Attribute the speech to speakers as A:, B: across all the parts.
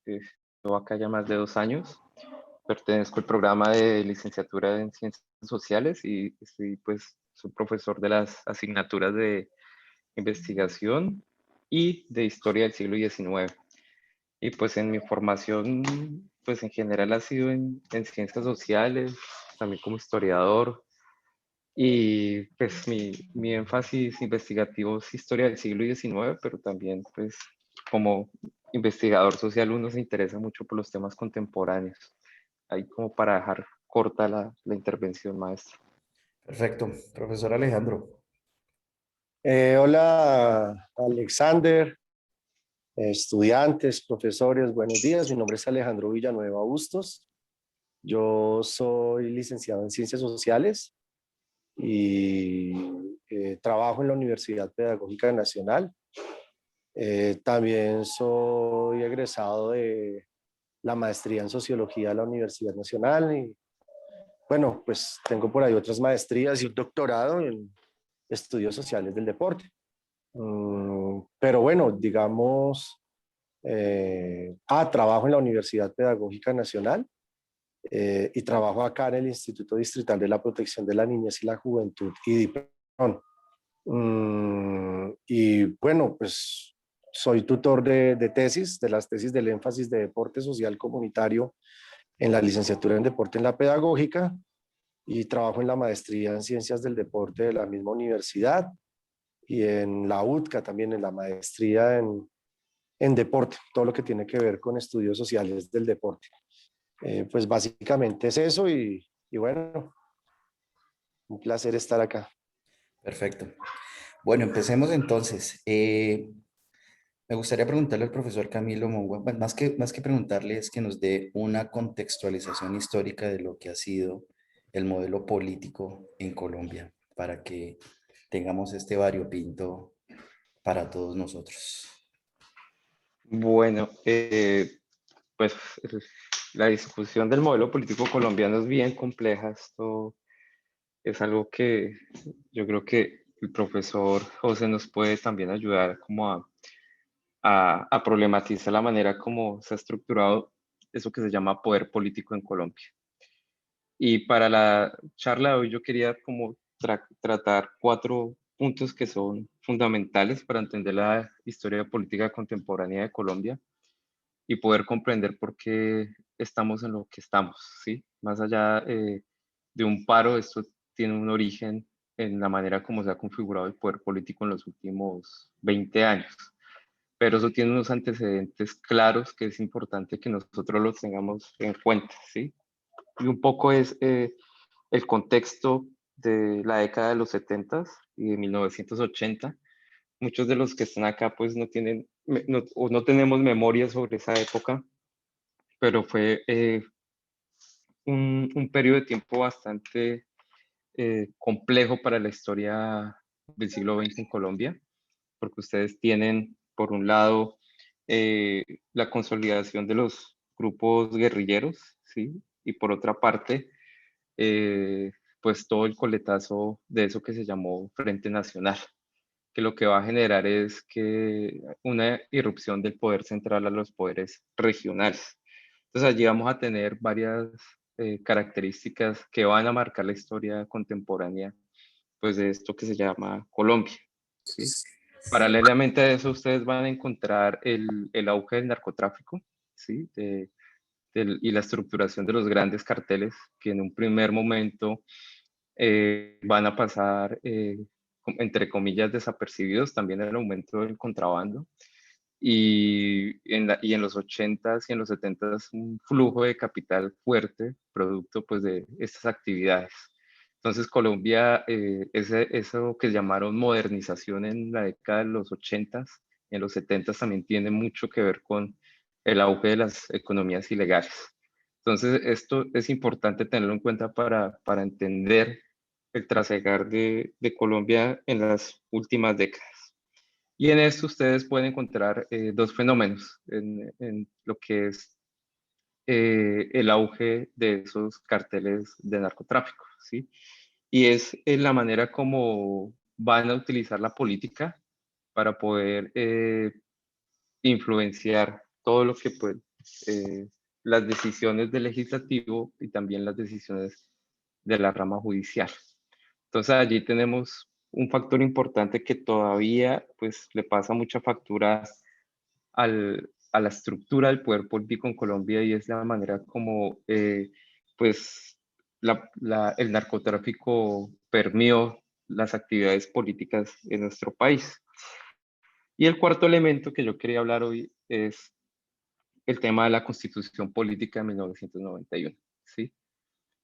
A: llevo acá ya más de 2 años. Pertenezco al programa de licenciatura en Ciencias Sociales y soy profesor de las asignaturas de investigación y de historia del siglo XIX. Y pues en mi formación, pues en general ha sido en ciencias sociales, también como historiador. Y pues mi énfasis investigativo es historia del siglo XIX, pero también pues como investigador social uno se interesa mucho por los temas contemporáneos. Ahí como para dejar corta la intervención, maestro.
B: Perfecto. Profesor Alejandro.
C: Hola, Alexander, estudiantes, profesores, buenos días. Mi nombre es Alejandro Villanueva Bustos. Yo soy licenciado en Ciencias Sociales y trabajo en la Universidad Pedagógica Nacional. También soy egresado de la maestría en Sociología de la Universidad Nacional y bueno, pues tengo por ahí otras maestrías y un doctorado en Estudios Sociales del Deporte. Pero bueno, digamos, trabajo en la Universidad Pedagógica Nacional y trabajo acá en el Instituto Distrital de la Protección de la Niñez y la Juventud, IDIPRON. Y bueno, pues soy tutor de tesis, de las tesis del énfasis de deporte social comunitario en la licenciatura en deporte en la pedagógica y trabajo en la maestría en ciencias del deporte de la misma universidad y en la UTCA también en la maestría en deporte, todo lo que tiene que ver con estudios sociales del deporte. Pues básicamente es eso y bueno, un placer estar acá.
B: Perfecto. Bueno, empecemos entonces. Me gustaría preguntarle al profesor Camilo Mongua, bueno, más que preguntarle es que nos dé una contextualización histórica de lo que ha sido el modelo político en Colombia, para que tengamos este variopinto para todos nosotros.
A: Bueno, pues la discusión del modelo político colombiano es bien compleja. Esto es algo que yo creo que el profesor José nos puede también ayudar como a problematizar la manera como se ha estructurado eso que se llama poder político en Colombia. Y para la charla de hoy yo quería como tratar 4 puntos que son fundamentales para entender la historia política contemporánea de Colombia y poder comprender por qué estamos en lo que estamos, ¿sí? Más allá de un paro, esto tiene un origen en la manera como se ha configurado el poder político en los últimos 20 años. Pero eso tiene unos antecedentes claros que es importante que nosotros los tengamos en cuenta, ¿sí? Y un poco es el contexto de la década de los 70 y de 1980. Muchos de los que están acá pues no tienen o no tenemos memoria sobre esa época, pero fue un periodo de tiempo bastante complejo para la historia del siglo XX en Colombia, porque ustedes tienen, por un lado, la consolidación de los grupos guerrilleros, ¿sí? Y por otra parte, pues todo el coletazo de eso que se llamó Frente Nacional, que lo que va a generar es que una irrupción del poder central a los poderes regionales. Entonces allí vamos a tener varias características que van a marcar la historia contemporánea pues de esto que se llama Colombia, ¿sí? Paralelamente a eso ustedes van a encontrar el auge del narcotráfico, ¿sí? Y la estructuración de los grandes carteles que en un primer momento van a pasar, entre comillas, desapercibidos, también el aumento del contrabando. Y en los 80s y en los 70s un flujo de capital fuerte, producto pues de estas actividades. Entonces Colombia, eso que llamaron modernización en la década de los 80s y en los 70s también tiene mucho que ver con el auge de las economías ilegales. Entonces esto es importante tenerlo en cuenta para entender el trasegar de Colombia en las últimas décadas. Y en esto ustedes pueden encontrar 2 fenómenos en lo que es el auge de esos carteles de narcotráfico, ¿sí? Y es en la manera como van a utilizar la política para poder influenciar todo lo que pues, las decisiones del legislativo y también las decisiones de la rama judicial. Entonces allí tenemos un factor importante que todavía pues le pasa mucha factura a la estructura del poder político en Colombia, y es la manera como pues el narcotráfico permeó las actividades políticas en nuestro país. Y el cuarto elemento que yo quería hablar hoy es el tema de la Constitución Política de 1991, ¿sí?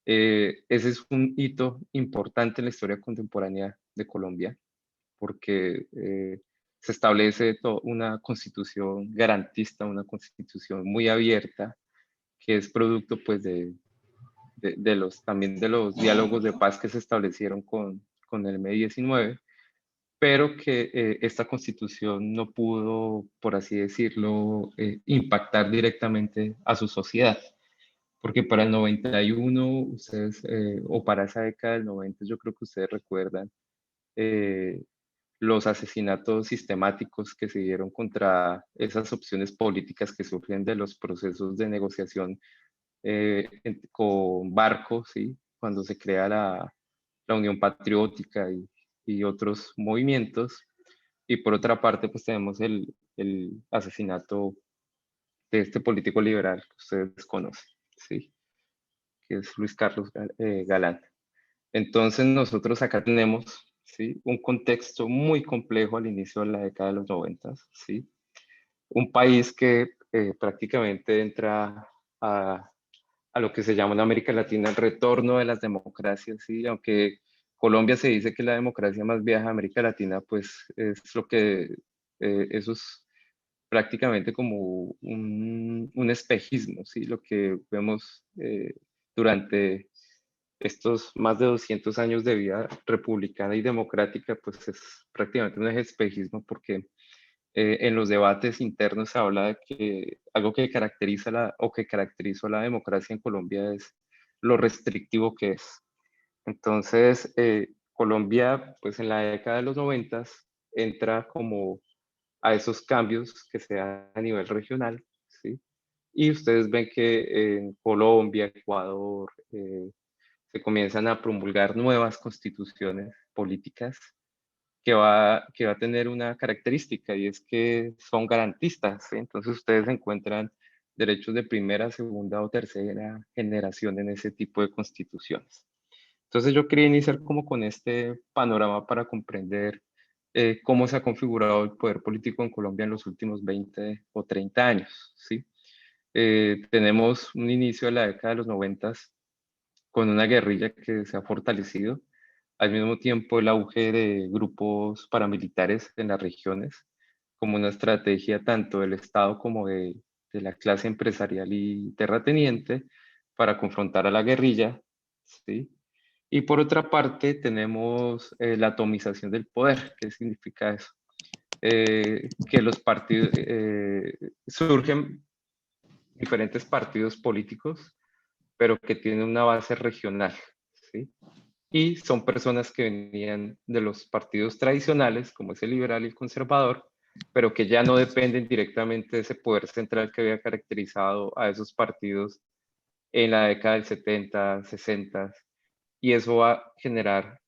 A: Ese es un hito importante en la historia contemporánea de Colombia, porque se establece una constitución garantista, una constitución muy abierta, que es producto pues también de los diálogos de paz que se establecieron con el M-19, pero que esta constitución no pudo, por así decirlo, impactar directamente a su sociedad. Porque para el 91, ustedes, o para esa década del 90, yo creo que ustedes recuerdan eh, los asesinatos sistemáticos que se dieron contra esas opciones políticas que surgen de los procesos de negociación con Barco, ¿sí? Cuando se crea la Unión Patriótica y otros movimientos. Y por otra parte, pues tenemos el asesinato de este político liberal que ustedes conocen, ¿sí? Que es Luis Carlos Galán. Entonces nosotros acá tenemos, ¿sí?, un contexto muy complejo al inicio de la década de los 90, ¿sí? Un país que prácticamente entra a lo que se llama en América Latina el retorno de las democracias, ¿sí? Aunque Colombia se dice que es la democracia más vieja de América Latina, pues es lo que, eso es prácticamente como un espejismo, ¿sí? Lo que vemos durante estos más de 200 años de vida republicana y democrática, pues es prácticamente un espejismo, porque en los debates internos se habla de que algo que caracteriza o que caracterizó la democracia en Colombia es lo restrictivo que es. Entonces, Colombia, pues en la década de los 90 entra como a esos cambios que se dan a nivel regional, ¿sí? Y ustedes ven que en Colombia, Ecuador, se comienzan a promulgar nuevas constituciones políticas que va a tener una característica, y es que son garantistas, ¿sí? Entonces ustedes encuentran derechos de primera, segunda o tercera generación en ese tipo de constituciones. Entonces yo quería iniciar como con este panorama para comprender cómo se ha configurado el poder político en Colombia en los últimos 20 o 30 años, ¿sí? Tenemos un inicio de la década de los 90 con una guerrilla que se ha fortalecido, al mismo tiempo el auge de grupos paramilitares en las regiones, como una estrategia tanto del Estado como de la clase empresarial y terrateniente para confrontar a la guerrilla, ¿sí? Y por otra parte tenemos la atomización del poder. ¿Qué significa eso? Que los partidos, surgen diferentes partidos políticos, pero que tienen una base regional, ¿sí? Y son personas que venían de los partidos tradicionales, como es el liberal y el conservador, pero que ya no dependen directamente de ese poder central que había caracterizado a esos partidos en la década del 70, 60, y eso va a generar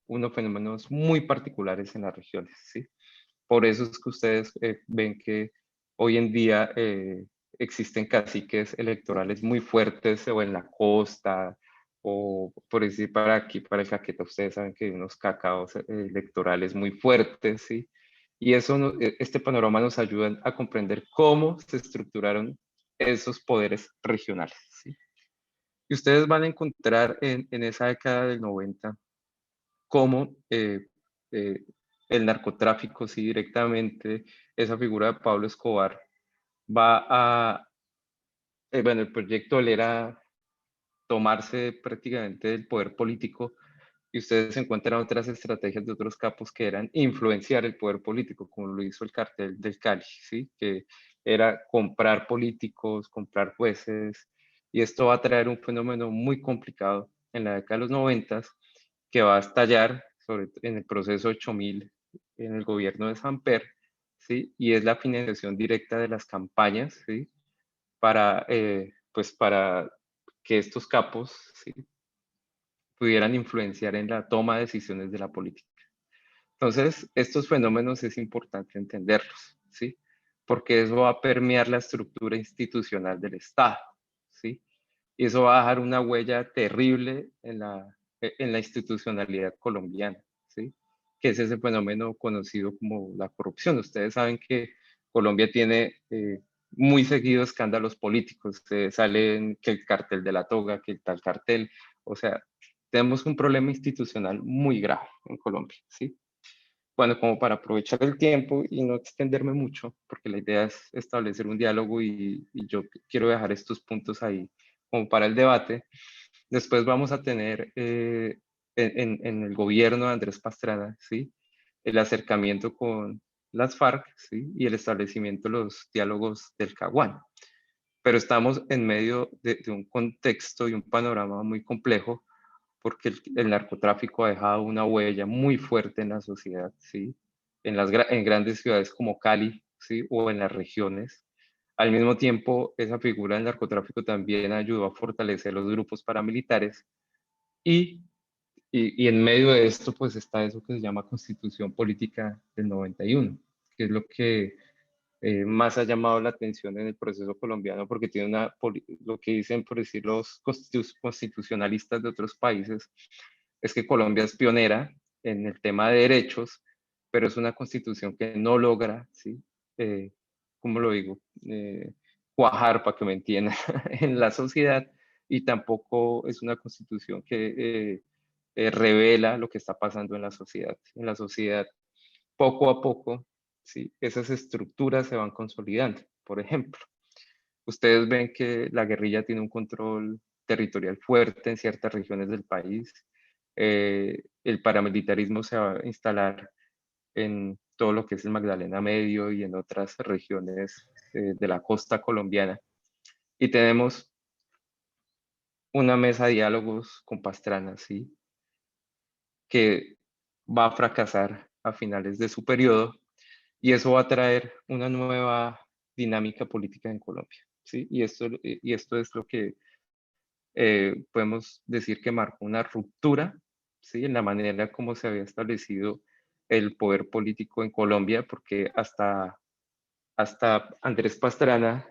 A: unos fenómenos muy particulares en las regiones, ¿sí? Por eso es que ustedes ven que hoy en día existen caciques electorales muy fuertes, o en la costa, o por decir para aquí, para el Caquetá, ustedes saben que hay unos cacaos electorales muy fuertes, ¿sí? Y eso, este panorama nos ayuda a comprender cómo se estructuraron esos poderes regionales, ¿sí? Y ustedes van a encontrar en esa década del 90 cómo eh, el narcotráfico, sí, directamente, esa figura de Pablo Escobar, va a, bueno, el proyecto él era tomarse prácticamente del poder político, y ustedes encuentran otras estrategias de otros capos que eran influenciar el poder político, como lo hizo el cartel del Cali, ¿sí? Que era comprar políticos, comprar jueces, y esto va a traer un fenómeno muy complicado en la década de los 90 que va a estallar en el proceso 8000 en el gobierno de Samper, ¿sí? Y es la financiación directa de las campañas, ¿sí? pues para que estos capos, ¿sí?, pudieran influenciar en la toma de decisiones de la política. Entonces, estos fenómenos es importante entenderlos, ¿sí? Porque eso va a permear la estructura institucional del Estado, ¿sí? Y eso va a dejar una huella terrible en la institucionalidad colombiana, ¿sí? Que es ese fenómeno conocido como la corrupción. Ustedes saben que Colombia tiene muy seguido escándalos políticos. Salen que el cartel de la toga, que el tal cartel. O sea, tenemos un problema institucional muy grave en Colombia, ¿sí? Bueno, como para aprovechar el tiempo y no extenderme mucho, porque la idea es establecer un diálogo y yo quiero dejar estos puntos ahí como para el debate. Después vamos a tener en el gobierno de Andrés Pastrana, ¿sí?, el acercamiento con las FARC, ¿sí?, y el establecimiento de los diálogos del Caguán. Pero estamos en medio de un contexto y un panorama muy complejo porque el narcotráfico ha dejado una huella muy fuerte en la sociedad, ¿sí? En grandes ciudades como Cali, ¿sí?, o en las regiones. Al mismo tiempo, esa figura del narcotráfico también ayudó a fortalecer los grupos paramilitares y, y en medio de esto, pues está eso que se llama Constitución Política del 91, que es lo que más ha llamado la atención en el proceso colombiano porque tiene lo que dicen por decir los constitucionalistas de otros países, es que Colombia es pionera en el tema de derechos, pero es una constitución que no logra, ¿sí?, ¿cómo lo digo?, cuajar, para que me entiendan, en la sociedad, y tampoco es una constitución que revela lo que está pasando en la sociedad. En la sociedad, poco a poco, ¿sí?, esas estructuras se van consolidando. Por ejemplo, ustedes ven que la guerrilla tiene un control territorial fuerte en ciertas regiones del país. El paramilitarismo se va a instalar en todo lo que es el Magdalena Medio y en otras regiones de la costa colombiana. Y tenemos una mesa de diálogos con Pastrana, ¿sí?, que va a fracasar a finales de su periodo, y eso va a traer una nueva dinámica política en Colombia, ¿sí? Y esto es lo que podemos decir que marcó una ruptura, ¿sí?, en la manera como se había establecido el poder político en Colombia, porque hasta Andrés Pastrana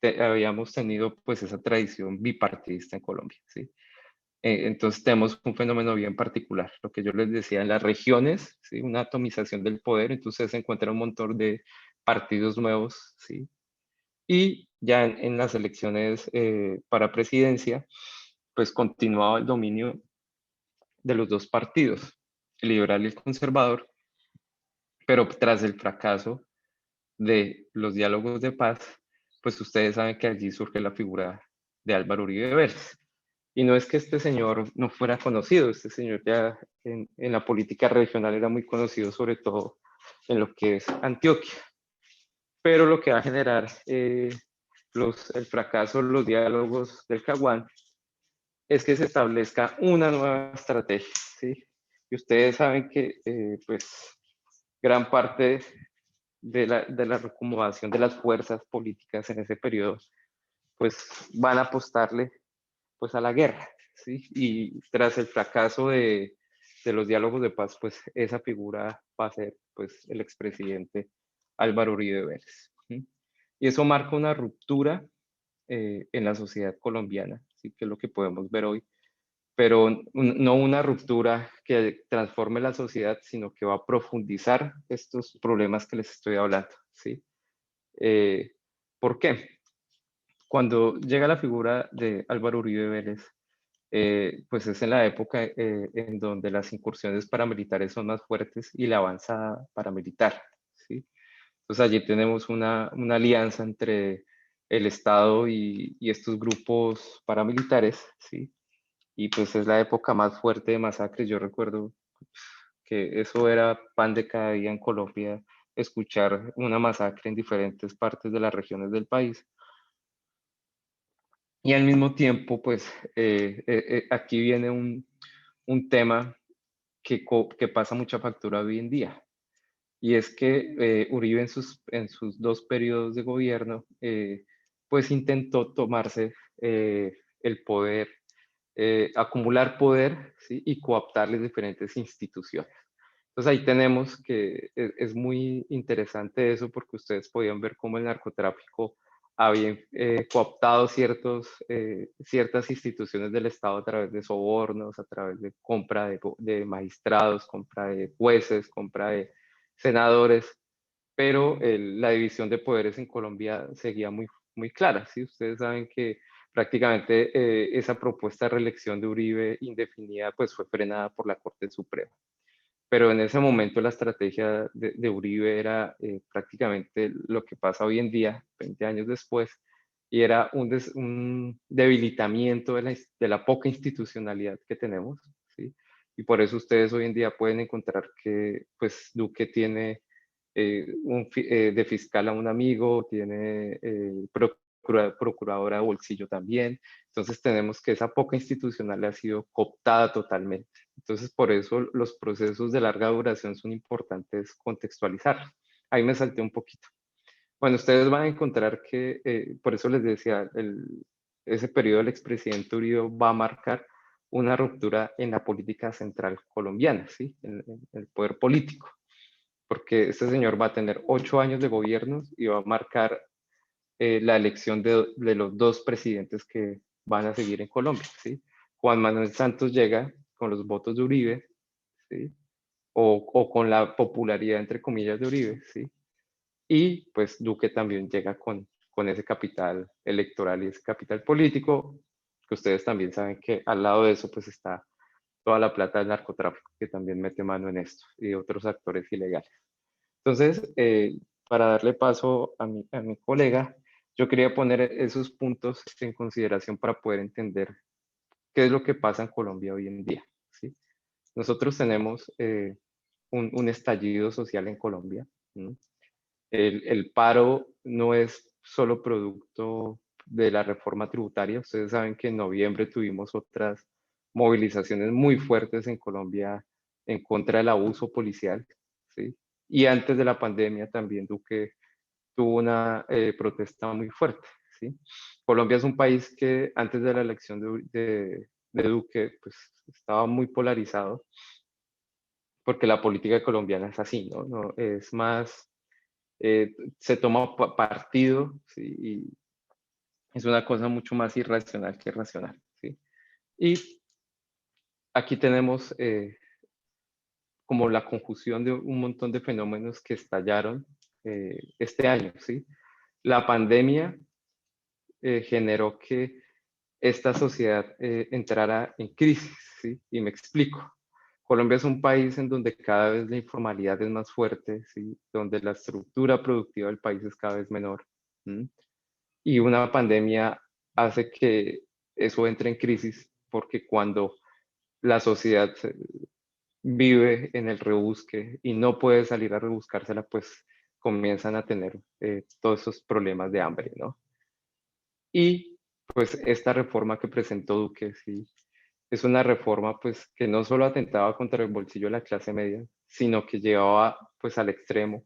A: habíamos tenido pues esa tradición bipartidista en Colombia, ¿sí? Entonces tenemos un fenómeno bien particular, lo que yo les decía, en las regiones, ¿sí?, una atomización del poder. Entonces se encuentra un montón de partidos nuevos, ¿sí? Y ya en las elecciones para presidencia, pues continuaba el dominio de los dos partidos, el liberal y el conservador, pero tras el fracaso de los diálogos de paz, pues ustedes saben que allí surge la figura de Álvaro Uribe Vélez. Y no es que este señor no fuera conocido, este señor ya en la política regional era muy conocido, sobre todo en lo que es Antioquia. Pero lo que va a generar el fracaso de los diálogos del Caguán es que se establezca una nueva estrategia, ¿sí? Y ustedes saben que pues gran parte de la reacomodación de las fuerzas políticas en ese periodo pues van a apostarle pues a la guerra, ¿sí? Y tras el fracaso de los diálogos de paz, pues esa figura va a ser pues el expresidente Álvaro Uribe Vélez, ¿sí? Y eso marca una ruptura en la sociedad colombiana, ¿sí?, que es lo que podemos ver hoy, pero no una ruptura que transforme la sociedad, sino que va a profundizar estos problemas que les estoy hablando, ¿sí? ¿Por qué? Cuando llega la figura de Álvaro Uribe Vélez, pues es en la época en donde las incursiones paramilitares son más fuertes y la avanzada paramilitar, ¿sí? Entonces allí tenemos una alianza entre el Estado y estos grupos paramilitares, ¿sí? Y pues es la época más fuerte de masacres. Yo recuerdo que eso era pan de cada día en Colombia, escuchar una masacre en diferentes partes de las regiones del país. Y al mismo tiempo, pues aquí viene un tema que pasa mucha factura hoy en día. Y es que Uribe en sus dos periodos de gobierno pues intentó tomarse el poder, acumular poder, ¿sí? Y cooptarles diferentes instituciones. Entonces ahí tenemos que es muy interesante eso porque ustedes podían ver cómo el narcotráfico había cooptado ciertas instituciones del Estado a través de sobornos, a través de compra de magistrados, compra de jueces, compra de senadores, pero la división de poderes en Colombia seguía muy clara, ¿sí? Ustedes saben que prácticamente esa propuesta de reelección de Uribe indefinida pues fue frenada por la Corte Suprema. Pero en ese momento la estrategia de Uribe era prácticamente lo que pasa hoy en día, 20 años después, y era un debilitamiento de la poca institucionalidad que tenemos, ¿sí? Y por eso ustedes hoy en día pueden encontrar que pues Duque tiene de fiscal a un amigo, tiene procuradora de bolsillo también. Entonces tenemos que esa poca institucionalidad ha sido cooptada totalmente. Entonces por eso los procesos de larga duración son importantes contextualizar. Ahí me salté un poquito. Bueno, ustedes van a encontrar que, por eso les decía, ese periodo del expresidente Uribe va a marcar una ruptura en la política central colombiana, ¿sí? En el poder político, porque este señor va a tener 8 años de gobierno y va a marcar la elección de los 2 presidentes que van a seguir en Colombia, ¿sí? Juan Manuel Santos llega con los votos de Uribe, ¿sí? O con la popularidad, entre comillas, de Uribe, ¿sí? Y pues Duque también llega con ese capital electoral y ese capital político, que ustedes también saben que al lado de eso pues está toda la plata del narcotráfico, que también mete mano en esto, y otros actores ilegales. Entonces, para darle paso a mi colega, yo quería poner esos puntos en consideración para poder entender qué es lo que pasa en Colombia hoy en día, ¿sí? Nosotros tenemos un estallido social en Colombia. ¿Sí? El paro no es solo producto de la reforma tributaria. Ustedes saben que en noviembre tuvimos otras movilizaciones muy fuertes en Colombia en contra del abuso policial, ¿sí? Y antes de la pandemia también Duque tuvo una protesta muy fuerte, ¿sí? Colombia es un país que antes de la elección de Duque pues, estaba muy polarizado porque la política colombiana es así, ¿no? No es más se toma partido, ¿sí? Y es una cosa mucho más irracional que racional, ¿sí? Y aquí tenemos como la conjunción de un montón de fenómenos que estallaron este año, ¿sí? La pandemia generó que esta sociedad entrara en crisis, ¿sí? Y me explico. Colombia es un país en donde cada vez la informalidad es más fuerte, ¿sí? Donde la estructura productiva del país es cada vez menor. ¿Sí? Y una pandemia hace que eso entre en crisis porque cuando la sociedad vive en el rebusque y no puede salir a rebuscársela, pues comienzan a tener todos esos problemas de hambre, ¿no? Y pues esta reforma que presentó Duque, sí, es una reforma pues que no solo atentaba contra el bolsillo de la clase media, sino que llevaba pues al extremo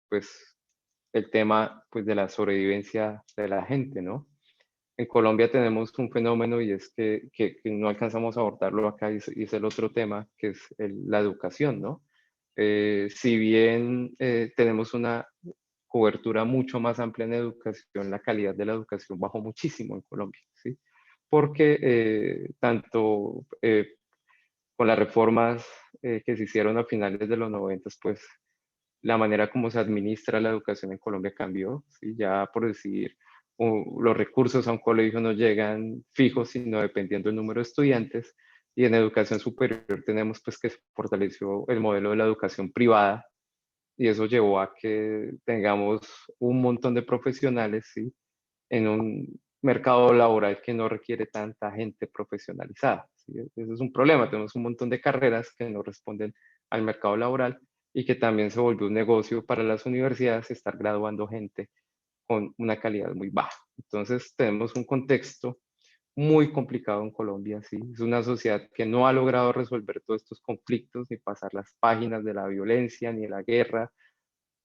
A: pues el tema pues de la sobrevivencia de la gente, ¿no? En Colombia tenemos un fenómeno y es que no alcanzamos a abordarlo acá y es el otro tema, que es la educación, ¿no? Si bien tenemos una cobertura mucho más amplia en educación, la calidad de la educación bajó muchísimo en Colombia, ¿sí? Porque tanto con las reformas que se hicieron a finales de los 90, pues la manera como se administra la educación en Colombia cambió, ¿sí? Ya por decir, los recursos a un colegio no llegan fijos, sino dependiendo del número de estudiantes. Y en educación superior tenemos pues que se fortaleció el modelo de la educación privada y eso llevó a que tengamos un montón de profesionales, ¿sí? En un mercado laboral que no requiere tanta gente profesionalizada, ¿sí? Ese es un problema, tenemos un montón de carreras que no responden al mercado laboral y que también se volvió un negocio para las universidades estar graduando gente con una calidad muy baja. Entonces tenemos un contexto muy complicado en Colombia, ¿sí? Es una sociedad que no ha logrado resolver todos estos conflictos ni pasar las páginas de la violencia ni de la guerra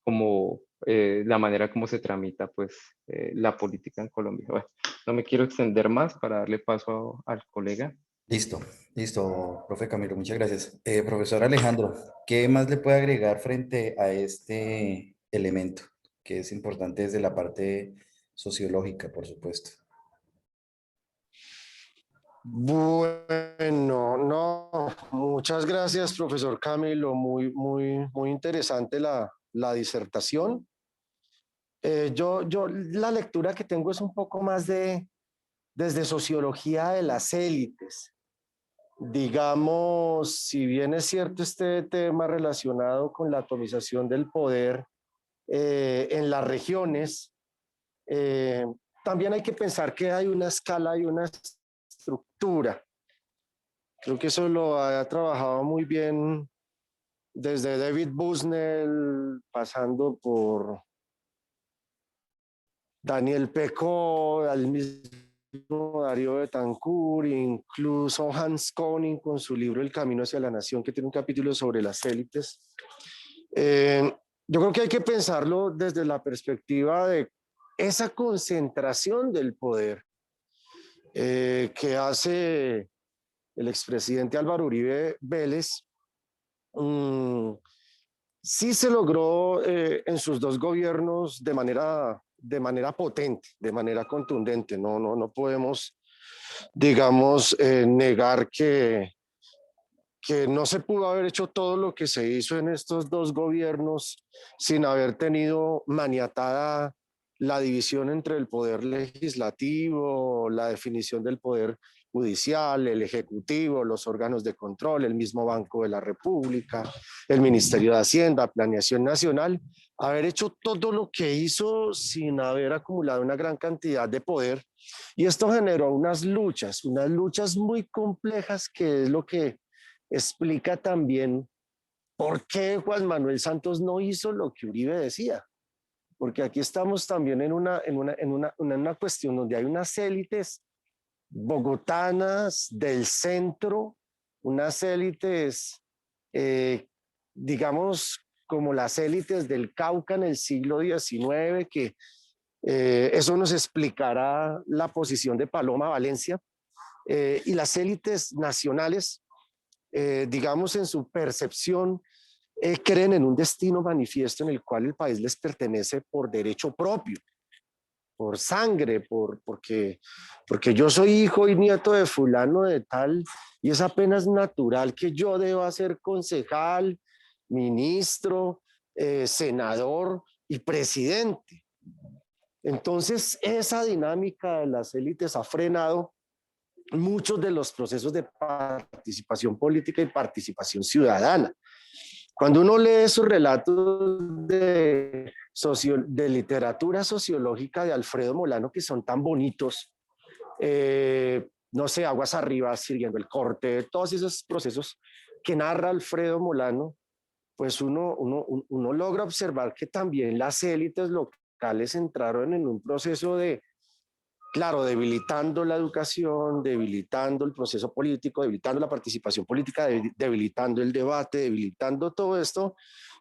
A: como la manera como se tramita pues la política en Colombia. Bueno, no me quiero extender más para darle paso al colega.
B: Listo, listo, profe Camilo, muchas gracias. Profesor Alejandro, ¿qué más le puede agregar frente a este elemento que es importante desde la parte sociológica, por supuesto?
C: Bueno, no, muchas gracias, profesor Camilo. Muy interesante la disertación. Yo la lectura que tengo es un poco más desde sociología de las élites. Digamos, si bien es cierto este tema relacionado con la atomización del poder en las regiones, eh, también hay que pensar que hay una escala y una estructura. Creo que eso lo ha trabajado muy bien desde David Busnell, pasando por Daniel Pecot, al mismo Darío Betancourt, incluso Hans Koning con su libro El Camino hacia la Nación, que tiene un capítulo sobre las élites. Yo creo que hay que pensarlo desde la perspectiva de esa concentración del poder que hace el expresidente Álvaro Uribe Vélez. Sí se logró en sus dos gobiernos de manera potente, de manera contundente. No podemos, digamos, negar que no se pudo haber hecho todo lo que se hizo en estos dos gobiernos sin haber tenido maniatada la división entre el poder legislativo, la definición del poder judicial, el ejecutivo, los órganos de control, el mismo Banco de la República, el Ministerio de Hacienda, Planeación Nacional, haber hecho todo lo que hizo sin haber acumulado una gran cantidad de poder. Y esto generó unas luchas muy complejas, que es lo que explica también por qué Juan Manuel Santos no hizo lo que Uribe decía. Porque aquí estamos también en una cuestión donde hay unas élites bogotanas del centro, unas élites, digamos, como las élites del Cauca en el siglo XIX, que eso nos explicará la posición de Paloma Valencia, y las élites nacionales, digamos, en su percepción, creen en un destino manifiesto en el cual el país les pertenece por derecho propio, por sangre, porque yo soy hijo y nieto de fulano de tal, y es apenas natural que yo deba ser concejal, ministro, senador y presidente. Entonces, esa dinámica de las élites ha frenado muchos de los procesos de participación política y participación ciudadana. Cuando uno lee esos relatos de literatura sociológica de Alfredo Molano, que son tan bonitos, no sé, Aguas Arriba, Siguiendo el Corte, todos esos procesos que narra Alfredo Molano, pues uno logra observar que también las élites locales entraron en un proceso de, claro, debilitando la educación, debilitando el proceso político, debilitando la participación política, debilitando el debate, debilitando todo esto.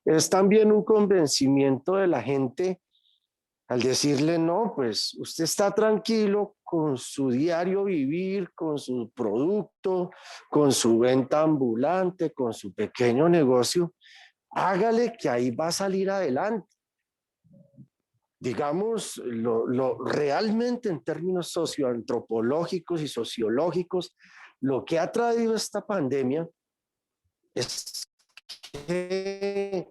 C: Es también un convencimiento de la gente al decirle, no, pues usted está tranquilo con su diario vivir, con su producto, con su venta ambulante, con su pequeño negocio, hágale que ahí va a salir adelante. Digamos, realmente en términos socioantropológicos y sociológicos, lo que ha traído esta pandemia es que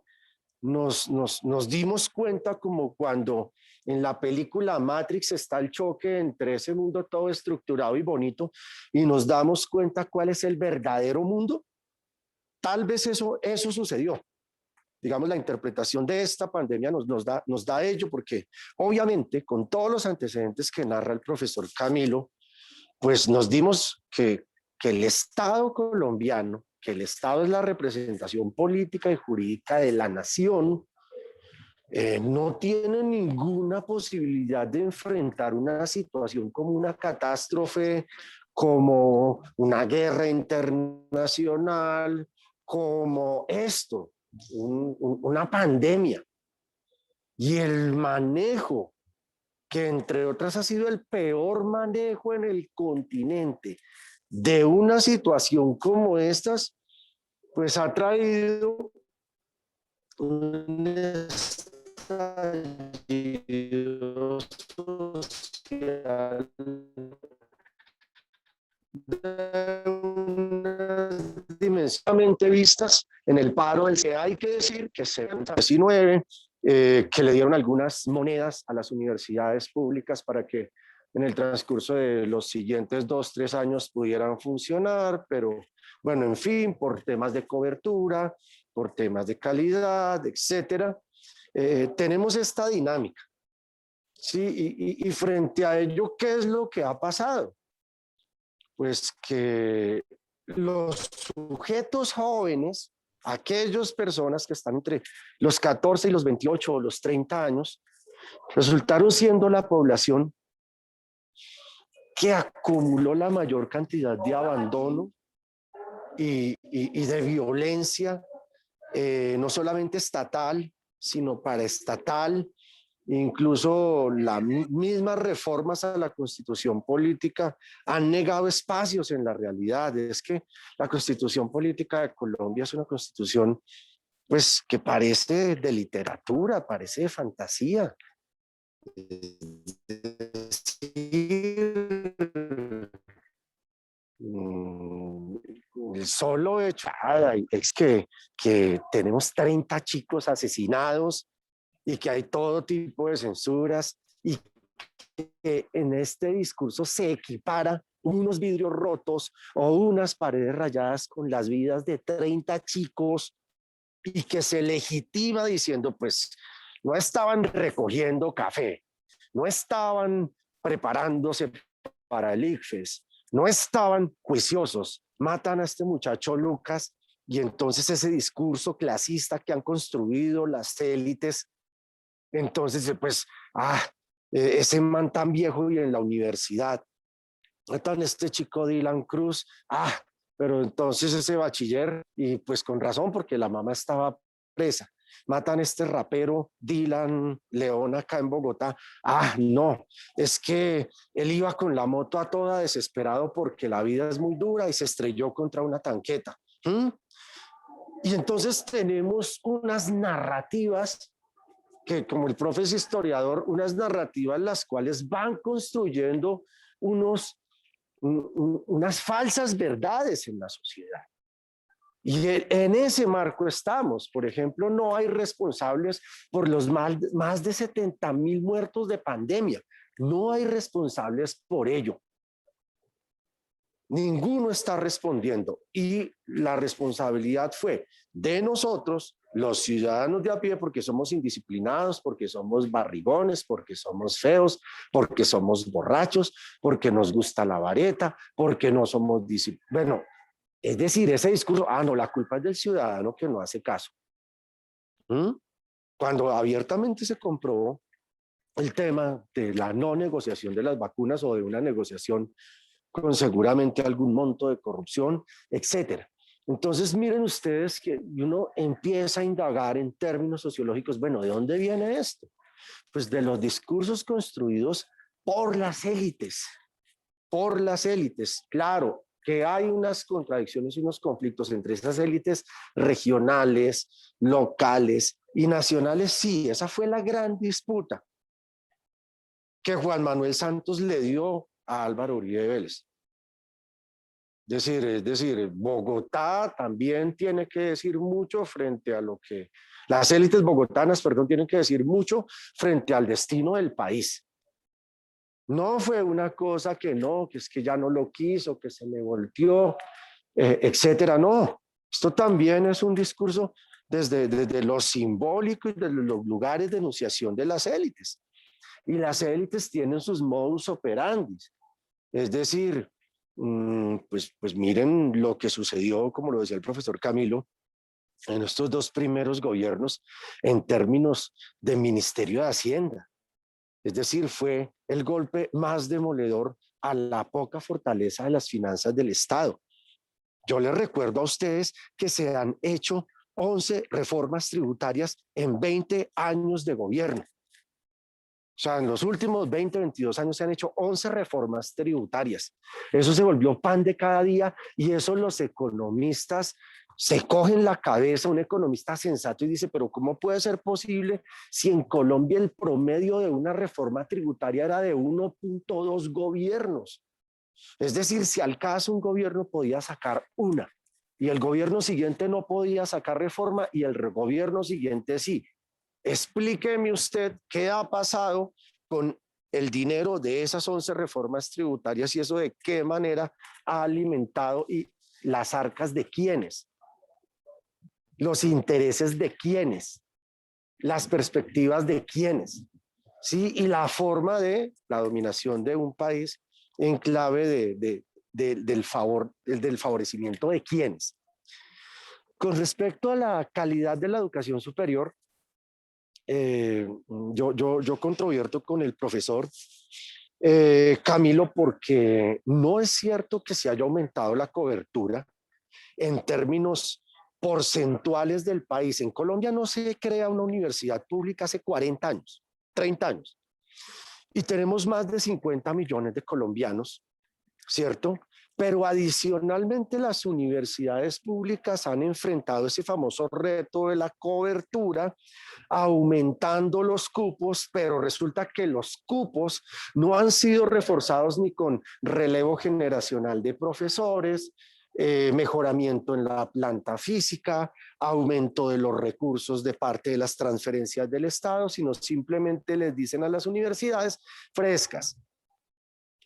C: nos dimos cuenta, como cuando en la película Matrix está el choque entre ese mundo todo estructurado y bonito, y nos damos cuenta cuál es el verdadero mundo. Tal vez eso sucedió. Digamos, la interpretación de esta pandemia nos da ello, porque obviamente con todos los antecedentes que narra el profesor Camilo, pues nos dimos que el Estado colombiano, que el Estado es la representación política y jurídica de la nación, no tiene ninguna posibilidad de enfrentar una situación como una catástrofe, como una guerra internacional, como esto, una pandemia. Y el manejo, que entre otras ha sido el peor manejo en el continente de una situación como estas, pues ha traído un estallido social de unas dimensionalmente vistas en el paro del que hay que decir que se 19 que le dieron algunas monedas a las universidades públicas para que en el transcurso de los siguientes 2, 3 años pudieran funcionar, pero bueno, en fin, por temas de cobertura, por temas de calidad, etcétera, tenemos esta dinámica. Sí, y frente a ello, ¿qué es lo que ha pasado? Pues que los sujetos jóvenes, aquellas personas que están entre los 14 y los 28 o los 30 años, resultaron siendo la población que acumuló la mayor cantidad de abandono y de violencia, no solamente estatal, sino paraestatal. Incluso las mismas reformas a la constitución política han negado espacios en la realidad. Es que la constitución política de Colombia es una constitución pues que parece de literatura, parece de fantasía. El solo hecho es que tenemos 30 chicos asesinados y que hay todo tipo de censuras y que en este discurso se equipara unos vidrios rotos o unas paredes rayadas con las vidas de 30 chicos y que se legitima diciendo, pues, no estaban recogiendo café, no estaban preparándose para el ICFES, no estaban juiciosos, matan a este muchacho Lucas y entonces ese discurso clasista que han construido las élites, entonces pues, ese man tan viejo y en la universidad, matan a este chico Dylan Cruz, pero entonces ese bachiller, y pues con razón porque la mamá estaba presa, matan a este rapero Dylan León acá en Bogotá, no, es que él iba con la moto a toda desesperado porque la vida es muy dura y se estrelló contra una tanqueta. Y entonces tenemos unas narrativas que, como el profe es historiador, unas narrativas las cuales van construyendo unas falsas verdades en la sociedad. Y en ese marco estamos. Por ejemplo, no hay responsables por los más de 70.000 muertos de pandemia. No hay responsables por ello. Ninguno está respondiendo. Y la responsabilidad fue de nosotros, los ciudadanos de a pie, porque somos indisciplinados, porque somos barrigones, porque somos feos, porque somos borrachos, porque nos gusta la vareta, porque no somos disciplinados. Bueno, es decir, ese discurso, no, la culpa es del ciudadano que no hace caso. Cuando abiertamente se comprobó el tema de la no negociación de las vacunas o de una negociación con seguramente algún monto de corrupción, etcétera. Entonces, miren ustedes que uno empieza a indagar en términos sociológicos, bueno, ¿de dónde viene esto? Pues de los discursos construidos por las élites, claro, que hay unas contradicciones y unos conflictos entre esas élites regionales, locales y nacionales. Sí, esa fue la gran disputa que Juan Manuel Santos le dio a Álvaro Uribe Vélez. Es decir, Bogotá también tiene que decir mucho frente a lo que las élites bogotanas, perdón, tienen que decir mucho frente al destino del país. No fue una cosa que no, que es que ya no lo quiso, que se me volteó, etcétera. No, esto también es un discurso desde lo simbólico y de los lugares de enunciación de las élites. Y las élites tienen sus modus operandi. Es decir, pues miren lo que sucedió, como lo decía el profesor Camilo, en estos 2 primeros gobiernos en términos de Ministerio de Hacienda. Es decir, fue el golpe más demoledor a la poca fortaleza de las finanzas del Estado. Yo les recuerdo a ustedes que se han hecho 11 reformas tributarias en 20 años de gobierno. O sea, en los últimos 20, 22 años se han hecho 11 reformas tributarias. Eso se volvió pan de cada día y eso los economistas se cogen la cabeza. Un economista sensato y dice, pero ¿cómo puede ser posible si en Colombia el promedio de una reforma tributaria era de 1.2 gobiernos? Es decir, si al caso un gobierno podía sacar una y el gobierno siguiente no podía sacar reforma y el gobierno siguiente sí. Explíqueme usted qué ha pasado con el dinero de esas 11 reformas tributarias y eso de qué manera ha alimentado y las arcas de quiénes, los intereses de quiénes, las perspectivas de quiénes, ¿sí? Y la forma de la dominación de un país en clave del favorecimiento de quiénes. Con respecto a la calidad de la educación superior, yo controvierto con el profesor Camilo, porque no es cierto que se haya aumentado la cobertura en términos porcentuales del país. En Colombia no se crea una universidad pública hace 40 años, 30 años, y tenemos más de 50 millones de colombianos, ¿cierto? Pero adicionalmente las universidades públicas han enfrentado ese famoso reto de la cobertura, aumentando los cupos, pero resulta que los cupos no han sido reforzados ni con relevo generacional de profesores, mejoramiento en la planta física, aumento de los recursos de parte de las transferencias del Estado, sino simplemente les dicen a las universidades frescas.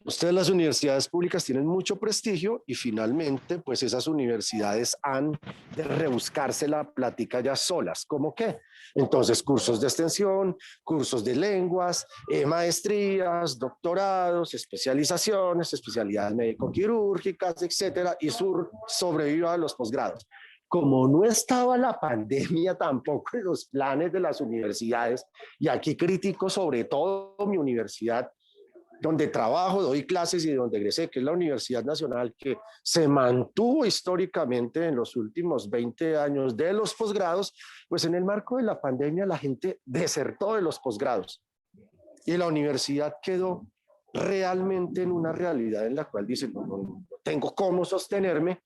C: Ustedes, las universidades públicas, tienen mucho prestigio y finalmente pues esas universidades han de rebuscarse la plática ya solas. ¿Cómo qué? Entonces cursos de extensión, cursos de lenguas, maestrías, doctorados, especializaciones, especialidades médico-quirúrgicas, etcétera, y sobreviva a los posgrados. Como no estaba la pandemia tampoco en los planes de las universidades, y aquí critico sobre todo mi universidad, donde trabajo, doy clases y donde egresé, que es la Universidad Nacional, que se mantuvo históricamente en los últimos 20 años de los posgrados, pues en el marco de la pandemia la gente desertó de los posgrados y la universidad quedó realmente en una realidad en la cual dice, no tengo cómo sostenerme,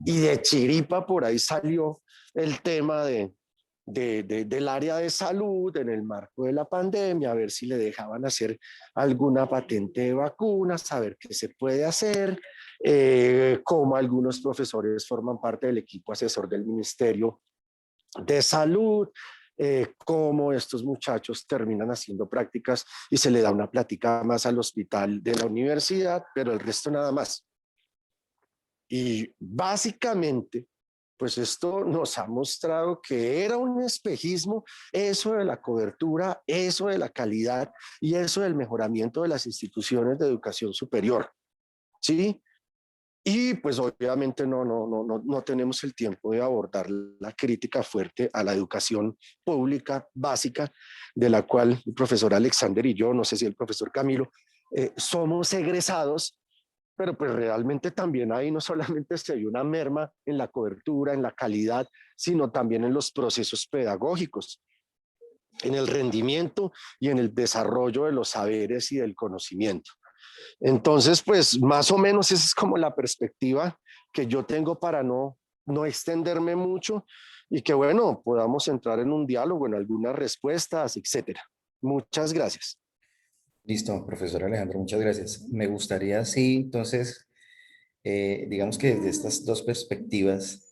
C: y de chiripa por ahí salió el tema del área de salud en el marco de la pandemia, a ver si le dejaban hacer alguna patente de vacunas, saber qué se puede hacer, cómo algunos profesores forman parte del equipo asesor del Ministerio de Salud, cómo estos muchachos terminan haciendo prácticas y se le da una plática más al hospital de la universidad, pero el resto nada más. Y básicamente, pues esto nos ha mostrado que era un espejismo, eso de la cobertura, eso de la calidad y eso del mejoramiento de las instituciones de educación superior, ¿sí? Y pues obviamente no tenemos el tiempo de abordar la crítica fuerte a la educación pública básica, de la cual el profesor Alexander y yo, no sé si el profesor Camilo, somos egresados. Pero pues realmente también ahí no solamente se hay una merma en la cobertura, en la calidad, sino también en los procesos pedagógicos, en el rendimiento y en el desarrollo de los saberes y del conocimiento. Entonces, pues más o menos esa es como la perspectiva que yo tengo para no extenderme mucho y que bueno, podamos entrar en un diálogo, en algunas respuestas, etcétera. Muchas gracias.
B: Listo, profesor Alejandro, muchas gracias. Me gustaría, sí, entonces, digamos que desde estas dos perspectivas,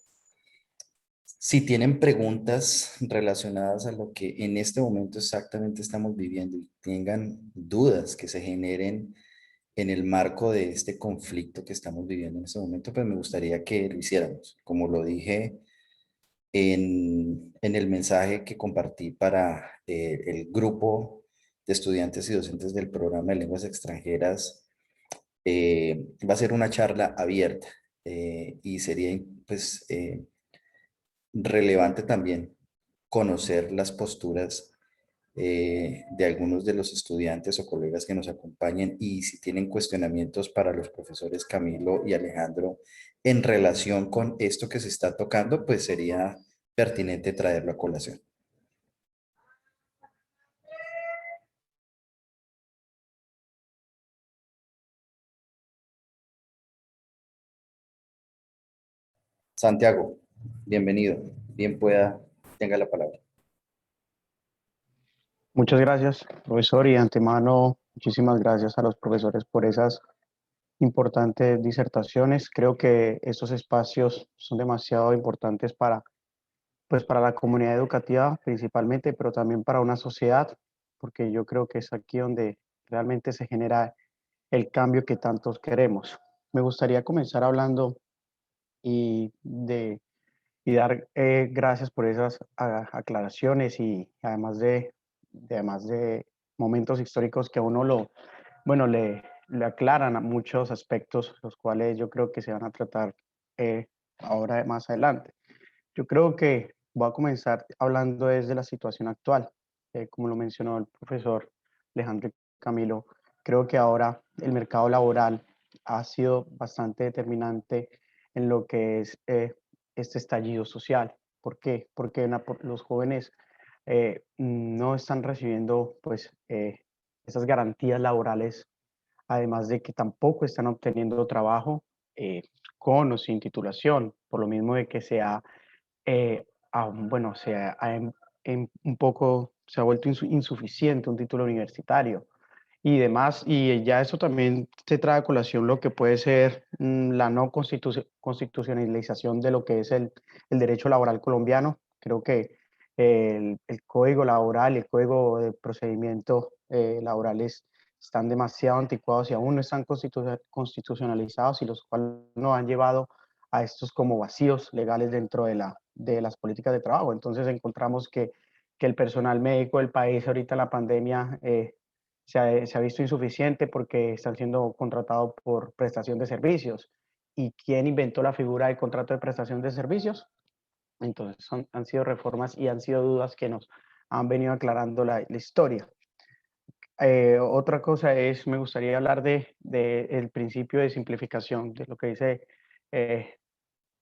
B: si tienen preguntas relacionadas a lo que en este momento exactamente estamos viviendo y tengan dudas que se generen en el marco de este conflicto que estamos viviendo en este momento, pues me gustaría que lo hiciéramos. Como lo dije en el mensaje que compartí para el grupo de estudiantes y docentes del programa de lenguas extranjeras, va a ser una charla abierta y sería pues relevante también conocer las posturas de algunos de los estudiantes o colegas que nos acompañen, y si tienen cuestionamientos para los profesores Camilo y Alejandro en relación con esto que se está tocando, pues sería pertinente traerlo a colación. Santiago, bienvenido. Bien pueda, tenga la palabra.
D: Muchas gracias, profesor, y de antemano, muchísimas gracias a los profesores por esas importantes disertaciones. Creo que estos espacios son demasiado importantes para, pues, para la comunidad educativa principalmente, pero también para una sociedad, porque yo creo que es aquí donde realmente se genera el cambio que tantos queremos. Me gustaría comenzar hablando y de y dar gracias por esas aclaraciones y además de momentos históricos que a uno bueno, le aclaran a muchos aspectos, los cuales yo creo que se van a tratar eh, ahora más adelante. Yo creo que voy a comenzar hablando desde la situación actual. Como lo mencionó el profesor Alejandro Camilo, creo que ahora el mercado laboral ha sido bastante determinante en lo que es este estallido social. ¿Por qué? Porque los jóvenes no están recibiendo pues, esas garantías laborales, además de que tampoco están obteniendo trabajo con o sin titulación, por lo mismo de que bueno, un poco se ha vuelto insuficiente un título universitario y demás, y ya eso también se trae a colación lo que puede ser la no constitucionalización de lo que es el derecho laboral colombiano. Creo que el código laboral y el código de procedimiento laborales están demasiado anticuados y aún no están constitucionalizados, y los cuales nos han llevado a estos como vacíos legales dentro de las políticas de trabajo. Entonces encontramos que el personal médico del país ahorita en la pandemia se ha visto insuficiente porque están siendo contratados por prestación de servicios. ¿Y quién inventó la figura del contrato de prestación de servicios? Entonces han sido reformas y han sido dudas que nos han venido aclarando la historia. Otra cosa es, me gustaría hablar de el principio de simplificación, de lo que dice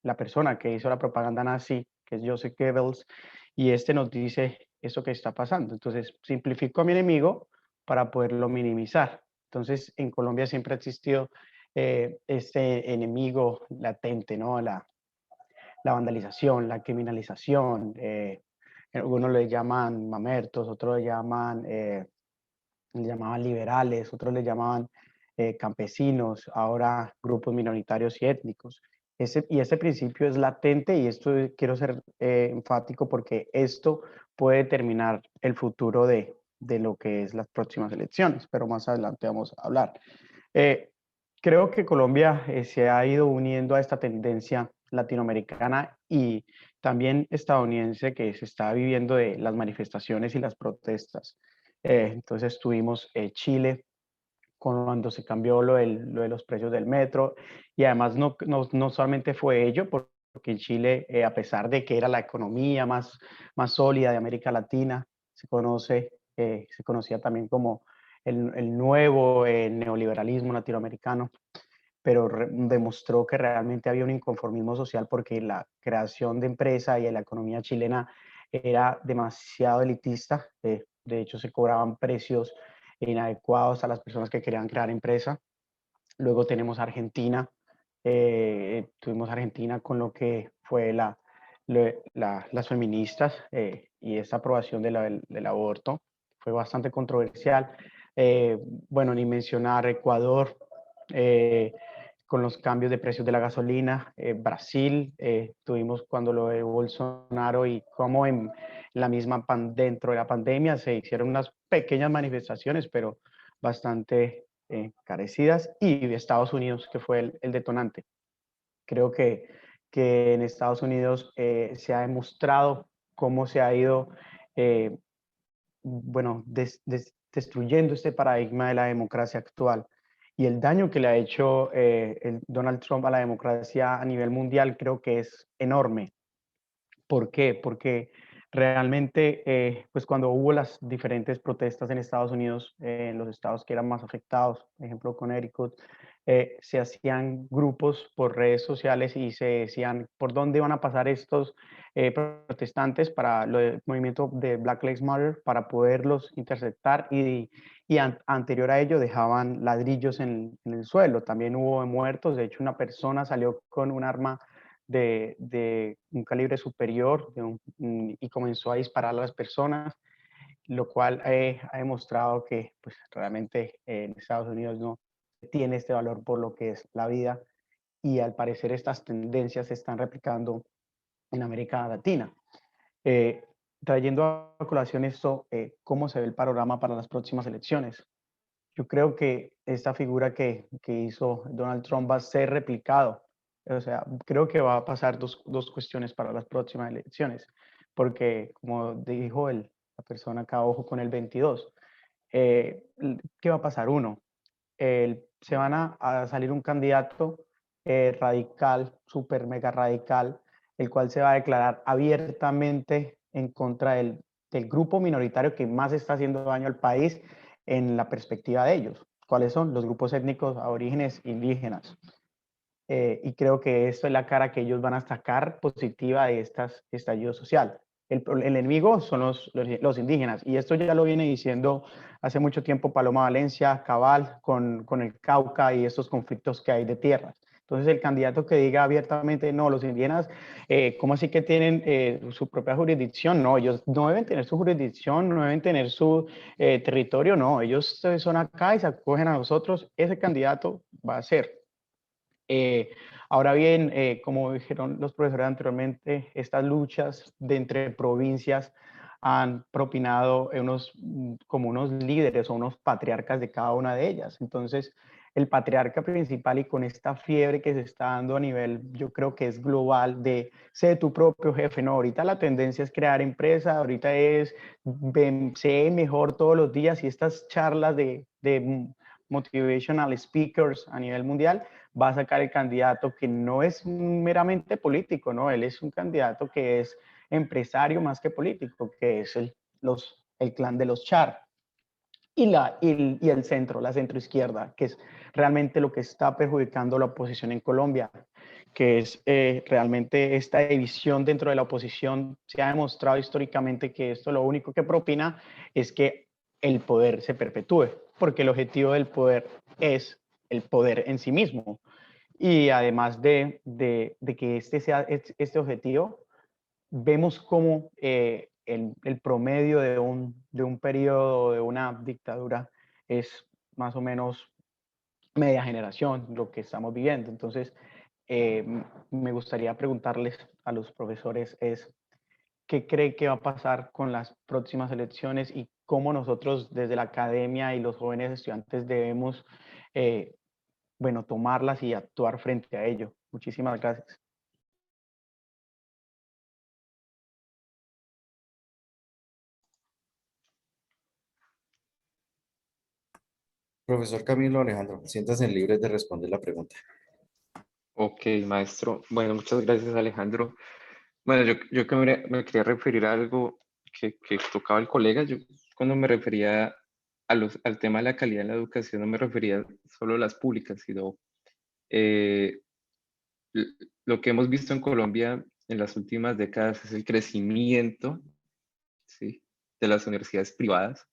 D: la persona que hizo la propaganda nazi, que es Joseph Goebbels, y este nos dice eso que está pasando. Entonces, simplifico a mi enemigo para poderlo minimizar. Entonces, en Colombia siempre ha existido este enemigo latente, ¿no? La vandalización, la criminalización. Algunos le llaman mamertos, otros le llamaban liberales, otros le llamaban campesinos, ahora grupos minoritarios y étnicos. Ese principio es latente, y esto quiero ser enfático porque esto puede determinar el futuro de lo que es las próximas elecciones, pero más adelante vamos a hablar. Eh, Creo que Colombia se ha ido uniendo a esta tendencia latinoamericana y también estadounidense que se está viviendo de las manifestaciones y las protestas. Entonces tuvimos Chile cuando se cambió lo de los precios del metro, y además no solamente fue ello, porque en Chile, a pesar de que era la economía más sólida de América Latina, se conocía también como el nuevo neoliberalismo latinoamericano, pero demostró que realmente había un inconformismo social porque la creación de empresa y la economía chilena era demasiado elitista. De hecho, se cobraban precios inadecuados a las personas que querían crear empresa. Luego tenemos Argentina. Tuvimos Argentina con lo que fue las feministas y esa aprobación del aborto. Fue bastante controversial. Bueno, ni mencionar Ecuador, con los cambios de precios de la gasolina. Brasil, tuvimos cuando lo de Bolsonaro, y como dentro de la pandemia se hicieron unas pequeñas manifestaciones, pero bastante carecidas, y Estados Unidos, que fue el detonante. Creo que en Estados Unidos se ha demostrado cómo se ha ido, eh, bueno, destruyendo este paradigma de la democracia actual, y el daño que le ha hecho Donald Trump a la democracia a nivel mundial creo que es enorme. ¿Por qué? Porque realmente, pues cuando hubo las diferentes protestas en Estados Unidos, en los estados que eran más afectados, por ejemplo Connecticut, se hacían grupos por redes sociales y se decían por dónde iban a pasar estos protestantes para el movimiento de Black Lives Matter para poderlos interceptar y anterior a ello dejaban ladrillos en el suelo. También hubo muertos, de hecho una persona salió con un arma de un calibre superior y comenzó a disparar a las personas, lo cual ha demostrado que pues, realmente en Estados Unidos no tiene este valor por lo que es la vida y al parecer estas tendencias se están replicando en América Latina. Eh, Trayendo a colación esto, ¿cómo se ve el panorama para las próximas elecciones? Yo creo que esta figura que hizo Donald Trump va a ser replicado. O sea, creo que va a pasar dos cuestiones para las próximas elecciones, porque como dijo la persona acá, ojo con el 22, ¿qué va a pasar? Uno, se van a salir un candidato radical, súper mega radical, el cual se va a declarar abiertamente en contra del grupo minoritario que más está haciendo daño al país en la perspectiva de ellos. ¿Cuáles son? Los grupos étnicos aborígenes indígenas. Y creo que esto es la cara que ellos van a sacar positiva de este estallido social. El enemigo son los indígenas, y esto ya lo viene diciendo hace mucho tiempo Paloma Valencia, Cabal, con el Cauca y estos conflictos que hay de tierras. Entonces, el candidato que diga abiertamente, no, los indígenas, ¿cómo así que tienen su propia jurisdicción? No, ellos no deben tener su jurisdicción, no deben tener su territorio, no, ellos son acá y se acogen a nosotros. Ese candidato va a ser. Ahora bien, como dijeron los profesores anteriormente, estas luchas de entre provincias han propinado como unos líderes o unos patriarcas de cada una de ellas. Entonces, el patriarca principal y con esta fiebre que se está dando a nivel, yo creo que es global, de sé tu propio jefe, no, ahorita la tendencia es crear empresa, ahorita es sé mejor todos los días y estas charlas de motivational speakers a nivel mundial va a sacar el candidato que no es meramente político, ¿no? Él es un candidato que es empresario más que político, que es el clan de los Char. Y el centro, la centroizquierda, que es realmente lo que está perjudicando la oposición en Colombia, que es realmente esta división dentro de la oposición. Se ha demostrado históricamente que esto lo único que propina es que el poder se perpetúe, porque el objetivo del poder es el poder en sí mismo. Y además de que este sea este objetivo, vemos cómo el promedio de un periodo, de una dictadura, es más o menos media generación lo que estamos viviendo. Entonces, me gustaría preguntarles a los profesores qué cree que va a pasar con las próximas elecciones y cómo nosotros desde la academia y los jóvenes estudiantes debemos bueno, tomarlas y actuar frente a ello. Muchísimas gracias.
B: Profesor Camilo Alejandro, siéntanse libres de responder la pregunta.
A: Ok, maestro. Bueno, muchas gracias, Alejandro. Bueno, yo que me quería referir a algo que tocaba el colega. Yo cuando me refería al tema de la calidad en la educación, no me refería solo a las públicas, sino eh, lo que hemos visto en Colombia en las últimas décadas es el crecimiento, ¿sí?, de las universidades privadas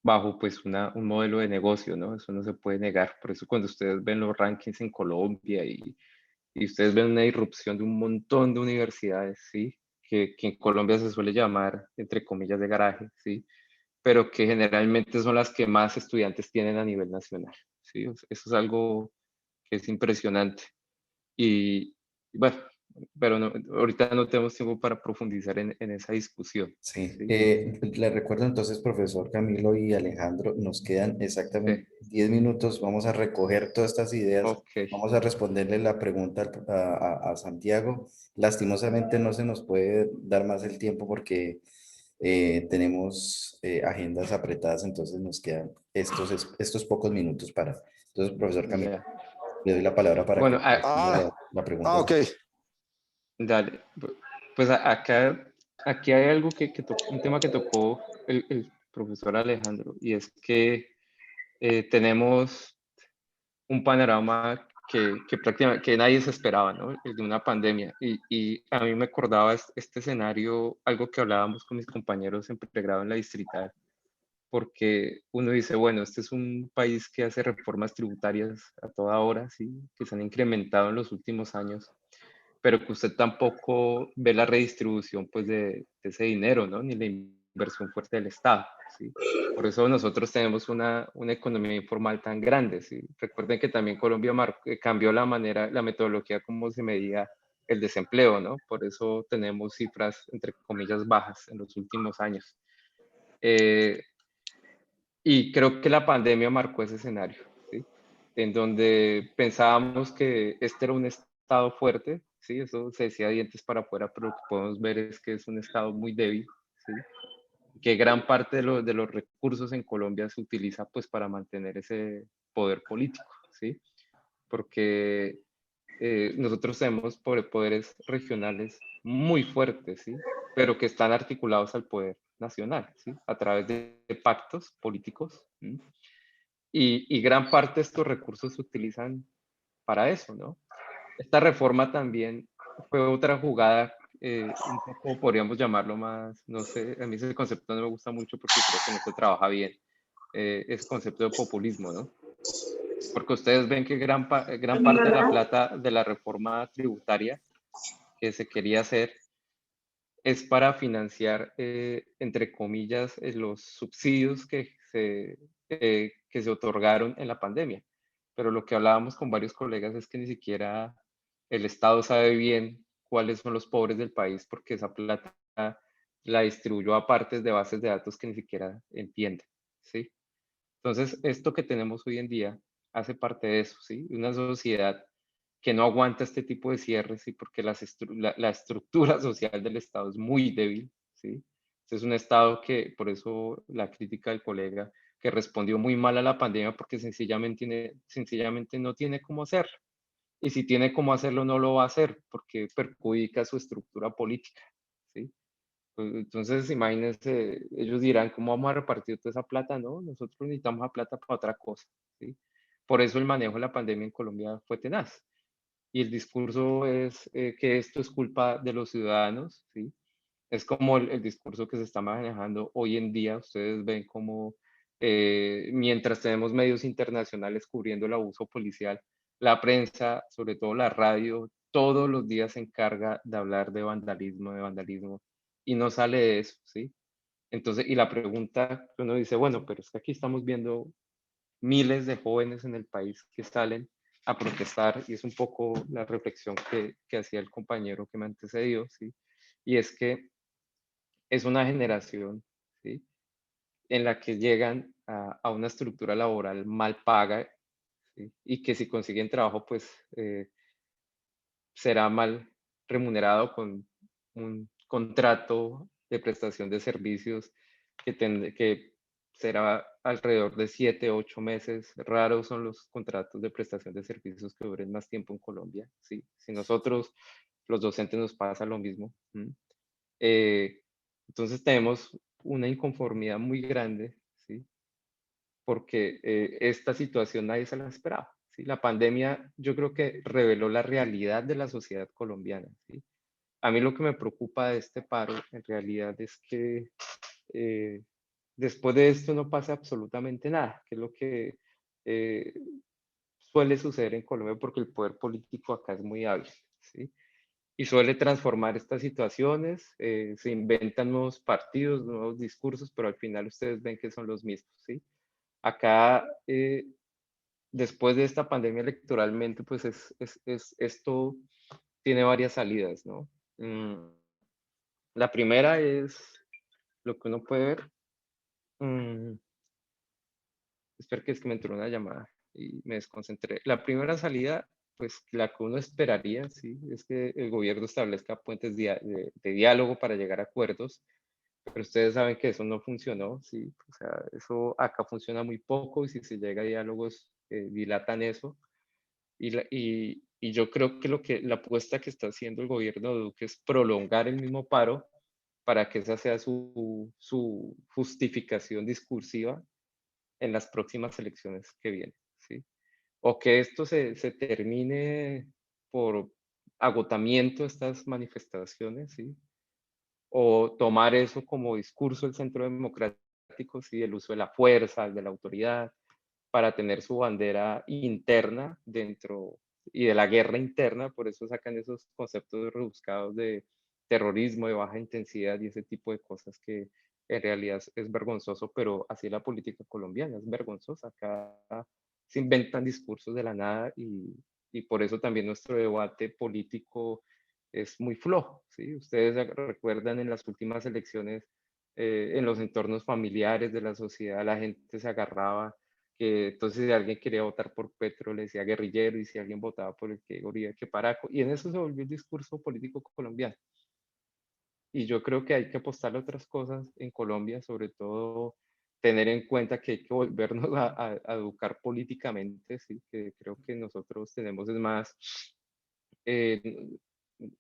A: bajo pues un modelo de negocio, ¿no? Eso no se puede negar. Por eso cuando ustedes ven los rankings en Colombia y ustedes ven una irrupción de un montón de universidades, ¿sí?, que en Colombia se suele llamar, entre comillas, de garaje, ¿sí?, pero que generalmente son las que más estudiantes tienen a nivel nacional, ¿sí? Eso es algo que es impresionante. Y bueno, pero ahorita no tenemos tiempo para profundizar en esa discusión,
B: Sí,
A: ¿sí?
B: le recuerdo entonces, profesor Camilo y Alejandro, nos quedan
A: Sí,
B: exactamente 10 minutos. Vamos a recoger todas estas ideas,
A: ok,
B: vamos a responderle la pregunta a Santiago. Lastimosamente no se nos puede dar más el tiempo porque tenemos agendas apretadas, entonces nos quedan estos pocos minutos para. Entonces, profesor Camilo,
A: ya.
B: le doy la palabra para que
A: Bueno,
B: responda
C: Ah,
B: la pregunta.
C: ok.
A: dale. Pues aquí hay algo un tema que tocó el profesor Alejandro, y es que tenemos un panorama que prácticamente que nadie se esperaba, ¿no? El de una pandemia. Y a mí me acordaba este escenario, algo que hablábamos con mis compañeros en pregrado en la distrital, porque uno dice, bueno, este es un país que hace reformas tributarias a toda hora, ¿sí? Que se han incrementado en los últimos años, pero que usted tampoco ve la redistribución pues de ese dinero, ¿no? Ni la inversión fuerte del Estado, ¿sí? Por eso nosotros tenemos una economía informal tan grande, ¿sí? Recuerden que también Colombia cambió la manera, la metodología como se medía el desempleo, ¿no? Por eso tenemos cifras, entre comillas, bajas en los últimos años. Y creo que la pandemia marcó ese escenario, ¿sí? En donde pensábamos que este era un estado fuerte, ¿sí? Eso se decía dientes para afuera, pero lo que podemos ver es que es un estado muy débil, ¿sí? Que gran parte de los recursos en Colombia se utiliza pues para mantener ese poder político, ¿sí? Porque nosotros tenemos poderes regionales muy fuertes, ¿sí? Pero que están articulados al poder nacional, ¿sí? A través de pactos políticos. ¿Sí? Y gran parte de estos recursos se utilizan para eso, ¿no? Esta reforma también fue otra jugada, un poco podríamos llamarlo más, no sé, a mí ese concepto no me gusta mucho porque creo que no se trabaja bien, ese concepto de populismo, ¿no? Porque ustedes ven que gran parte de la plata de la reforma tributaria que se quería hacer es para financiar, entre comillas, los subsidios que se otorgaron en la pandemia. Pero lo que hablábamos con varios colegas es que ni siquiera el Estado sabe bien cuáles son los pobres del país porque esa plata la distribuyó a partes de bases de datos que ni siquiera entiende, ¿sí? Entonces, esto que tenemos hoy en día hace parte de eso, ¿sí? Una sociedad que no aguanta este tipo de cierres, ¿sí? Porque la estructura social del Estado es muy débil, ¿sí? Este es un Estado que, por eso la crítica del colega, que respondió muy mal a la pandemia porque sencillamente no tiene cómo hacerlo. Y si tiene cómo hacerlo, no lo va a hacer porque perjudica su estructura política, ¿sí? Pues, entonces, imagínense, ellos dirán, ¿cómo vamos a repartir toda esa plata? No, nosotros necesitamos la plata para otra cosa, ¿sí? Por eso el manejo de la pandemia en Colombia fue tenaz. Y el discurso es que esto es culpa de los ciudadanos, ¿sí? Es como el discurso que se está manejando hoy en día. Ustedes ven como mientras tenemos medios internacionales cubriendo el abuso policial, la prensa, sobre todo la radio, todos los días se encarga de hablar de vandalismo, y no sale de eso, ¿sí? Entonces, y la pregunta que uno dice, bueno, pero es que aquí estamos viendo miles de jóvenes en el país que salen a protestar, y es un poco la reflexión que hacía el compañero que me antecedió, ¿sí? Y es que es una generación, ¿sí? En la que llegan a una estructura laboral mal paga, ¿sí? Y que si consiguen trabajo, pues será mal remunerado con un contrato de prestación de servicios que será alrededor de 7, 8 meses. Raros son los contratos de prestación de servicios que duren más tiempo en Colombia, ¿sí? Si nosotros, los docentes, nos pasa lo mismo. Eh, entonces tenemos una inconformidad muy grande, ¿sí? Porque esta situación nadie se la esperaba, ¿sí? La pandemia yo creo que reveló la realidad de la sociedad colombiana, ¿sí? A mí lo que me preocupa de este paro en realidad es que eh, después de esto no pasa absolutamente nada, que es lo que eh, suele suceder en Colombia porque el poder político acá es muy hábil, ¿sí? Y suele transformar estas situaciones, se inventan nuevos partidos, nuevos discursos, pero al final ustedes ven que son los mismos, ¿sí? Acá, después de esta pandemia electoralmente, pues esto tiene varias salidas, ¿no? La primera es lo que uno puede ver. mm, Espera que es que me entró una llamada y me desconcentré. La primera salida, pues la que uno esperaría, sí, es que el gobierno establezca puentes de diálogo para llegar a acuerdos, pero ustedes saben que eso no funcionó, sí, o sea, eso acá funciona muy poco, y si se llega a diálogos, dilatan eso. Y yo creo que la apuesta que está haciendo el gobierno de Duque es prolongar el mismo paro para que esa sea su justificación discursiva en las próximas elecciones que vienen, ¿sí? o que esto se termine por agotamiento de estas manifestaciones, ¿sí? O tomar eso como discurso del centro democrático, ¿sí? El uso de la fuerza, de la autoridad, para tener su bandera interna dentro y de la guerra interna, por eso sacan esos conceptos rebuscados de terrorismo de baja intensidad y ese tipo de cosas que en realidad es vergonzoso, pero así es la política colombiana, es vergonzosa. Acá se inventan discursos de la nada y por eso también nuestro debate político es muy flojo, ¿sí? Ustedes recuerdan en las últimas elecciones, en los entornos familiares de la sociedad, la gente se agarraba que entonces si alguien quería votar por Petro le decía guerrillero y si alguien votaba por el que Uribe, que Paraco, y en eso se volvió el discurso político colombiano. Y yo creo que hay que apostar a otras cosas en Colombia, sobre todo tener en cuenta que hay que volvernos a educar políticamente, ¿sí? Que creo que nosotros tenemos es más eh,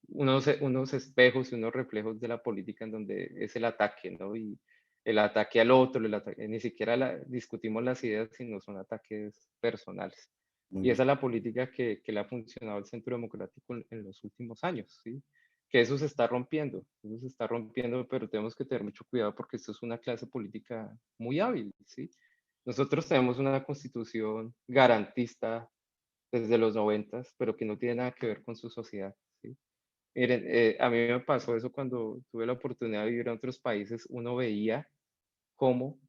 A: unos espejos y unos reflejos de la política en donde es el ataque, ¿no? Y el ataque al otro, ni siquiera discutimos las ideas, sino son ataques personales.
B: Muy
A: Y esa
B: bien.
A: es la política que le ha funcionado al Centro Democrático en los últimos años, ¿sí? Que eso se está rompiendo, pero tenemos que tener mucho cuidado porque esto es una clase política muy hábil, ¿sí? Nosotros tenemos una constitución garantista desde los 90, pero que no tiene nada que ver con su sociedad, ¿sí? Miren, a mí me pasó eso cuando tuve la oportunidad de vivir en otros países, uno veía cómo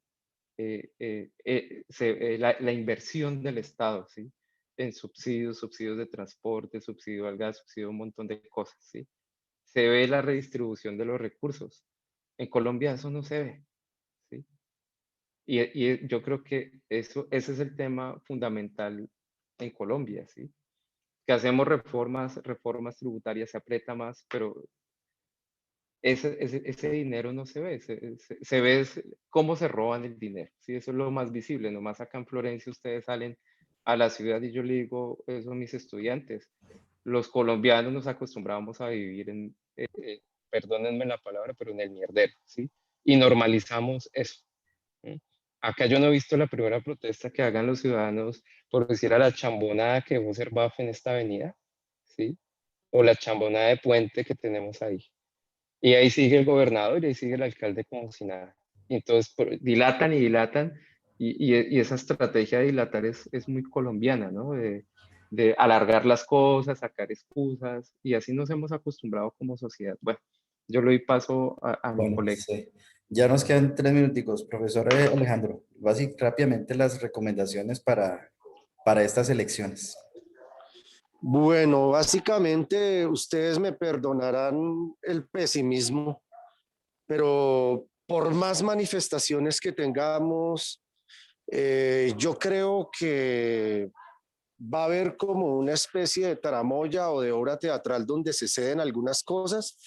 A: la inversión del Estado, ¿sí? En subsidios de transporte, subsidio al gas, subsidio a un montón de cosas, ¿sí? Se ve la redistribución de los recursos. En Colombia eso no se ve, ¿sí? Y yo creo que ese es el tema fundamental en Colombia, ¿sí? Que hacemos reformas tributarias, se aprieta más, pero ese dinero no se ve, se ve cómo se roban el dinero, ¿sí? Eso es lo más visible, nomás acá en Florencia ustedes salen a la ciudad y yo le digo eso a mis estudiantes, los colombianos nos acostumbramos a vivir perdónenme la palabra, pero en el mierdero, ¿sí? Y normalizamos eso. ¿Sí? Acá yo no he visto la primera protesta que hagan los ciudadanos por decir a la chambonada que dejó ser Baf en esta avenida, ¿sí? O la chambonada de puente que tenemos ahí. Y ahí sigue el gobernador y ahí sigue el alcalde como si nada. Y entonces dilatan y dilatan y esa estrategia de dilatar es muy colombiana, ¿no? De alargar las cosas, sacar excusas y así nos hemos acostumbrado como sociedad. Bueno, yo le doy paso a mi
B: Bueno,
A: colega.
B: sí. Ya nos quedan 3 minuticos. Profesor Alejandro, rápidamente las recomendaciones para estas elecciones.
C: Bueno, básicamente ustedes me perdonarán el pesimismo, pero por más manifestaciones que tengamos, yo creo que va a haber como una especie de tramoya o de obra teatral donde se ceden algunas cosas,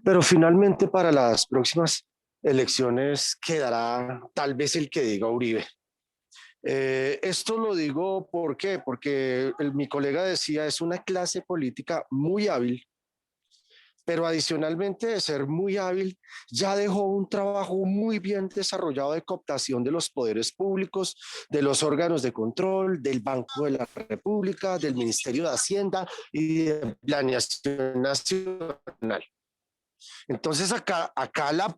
C: pero finalmente para las próximas elecciones quedará tal vez el que diga Uribe. Esto lo digo ¿por qué? Porque mi colega decía, es una clase política muy hábil, pero adicionalmente de ser muy hábil, ya dejó un trabajo muy bien desarrollado de cooptación de los poderes públicos, de los órganos de control, del Banco de la República, del Ministerio de Hacienda y de Planeación Nacional. Entonces acá la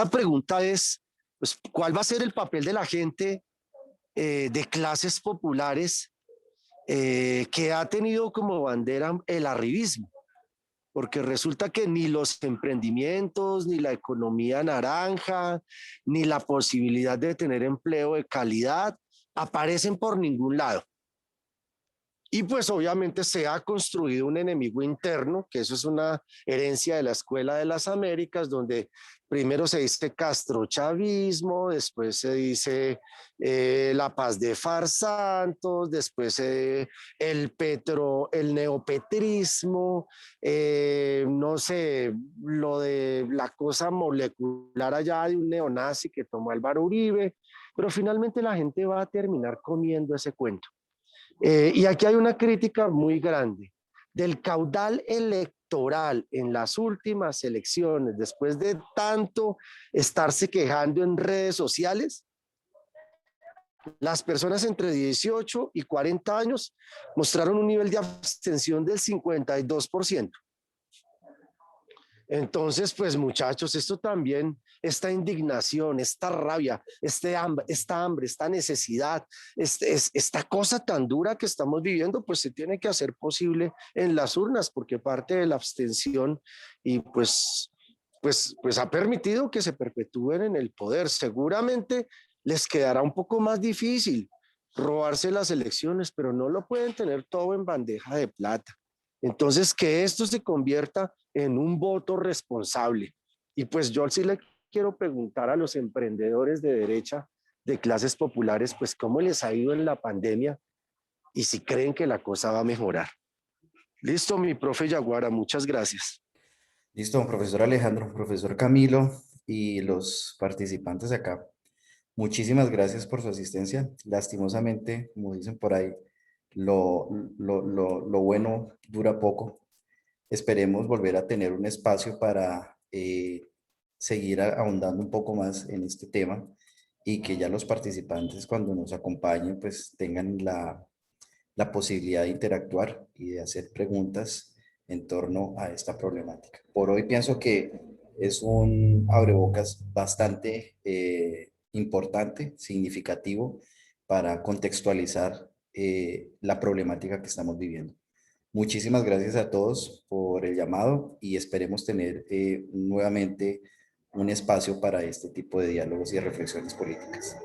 C: pregunta es, pues, ¿cuál va a ser el papel de la gente de clases populares que ha tenido como bandera el arribismo? Porque resulta que ni los emprendimientos, ni la economía naranja, ni la posibilidad de tener empleo de calidad aparecen por ningún lado. Y pues obviamente se ha construido un enemigo interno, que eso es una herencia de la Escuela de las Américas, donde primero se dice castrochavismo, después se dice la paz de Farsantos, después el neopetrismo, no sé, lo de la cosa molecular allá de un neonazi que tomó Álvaro Uribe, pero finalmente la gente va a terminar comiendo ese cuento. Y aquí hay una crítica muy grande del caudal electoral en las últimas elecciones, después de tanto estarse quejando en redes sociales. Las personas entre 18 y 40 años mostraron un nivel de abstención del 52%. Entonces, pues muchachos, esto también, esta indignación, esta rabia, esta hambre, esta necesidad, esta cosa tan dura que estamos viviendo, pues se tiene que hacer posible en las urnas, porque parte de la abstención y pues ha permitido que se perpetúen en el poder. Seguramente les quedará un poco más difícil robarse las elecciones, pero no lo pueden tener todo en bandeja de plata. Entonces, que esto se convierta en un voto responsable. Y pues yo sí le quiero preguntar a los emprendedores de derecha, de clases populares, pues cómo les ha ido en la pandemia y si creen que la cosa va a mejorar. Listo, mi profe Yaguara, muchas gracias.
B: Listo, profesor Alejandro, profesor Camilo y los participantes acá. Muchísimas gracias por su asistencia. Lastimosamente, como dicen por ahí, lo bueno dura poco. Esperemos volver a tener un espacio para seguir ahondando un poco más en este tema y que ya los participantes cuando nos acompañen pues tengan la posibilidad de interactuar y de hacer preguntas en torno a esta problemática. Por hoy pienso que es un abrebocas bastante importante, significativo para contextualizar la problemática que estamos viviendo. Muchísimas gracias a todos por el llamado y esperemos tener nuevamente un espacio para este tipo de diálogos y reflexiones políticas.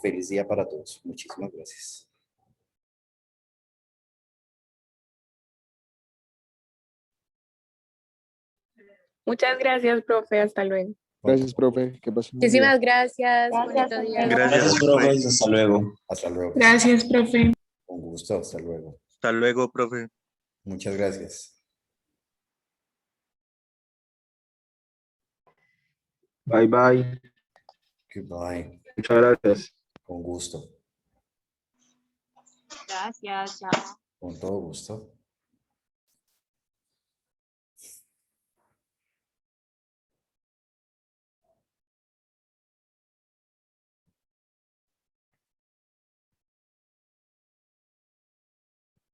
B: Feliz día para todos. Muchísimas gracias.
E: Muchas gracias, profe. Hasta luego.
C: Gracias, profe. Que pasen un buen día.
E: Muchísimas gracias. Bonito día.
F: Gracias, profe. Hasta luego.
B: Hasta luego.
G: Gracias, profe.
B: Con gusto. Hasta luego.
F: Hasta luego, profe.
B: Muchas gracias.
A: Bye, bye.
B: Goodbye.
A: Muchas gracias.
B: Con gusto.
H: Gracias, chao.
B: Con todo gusto.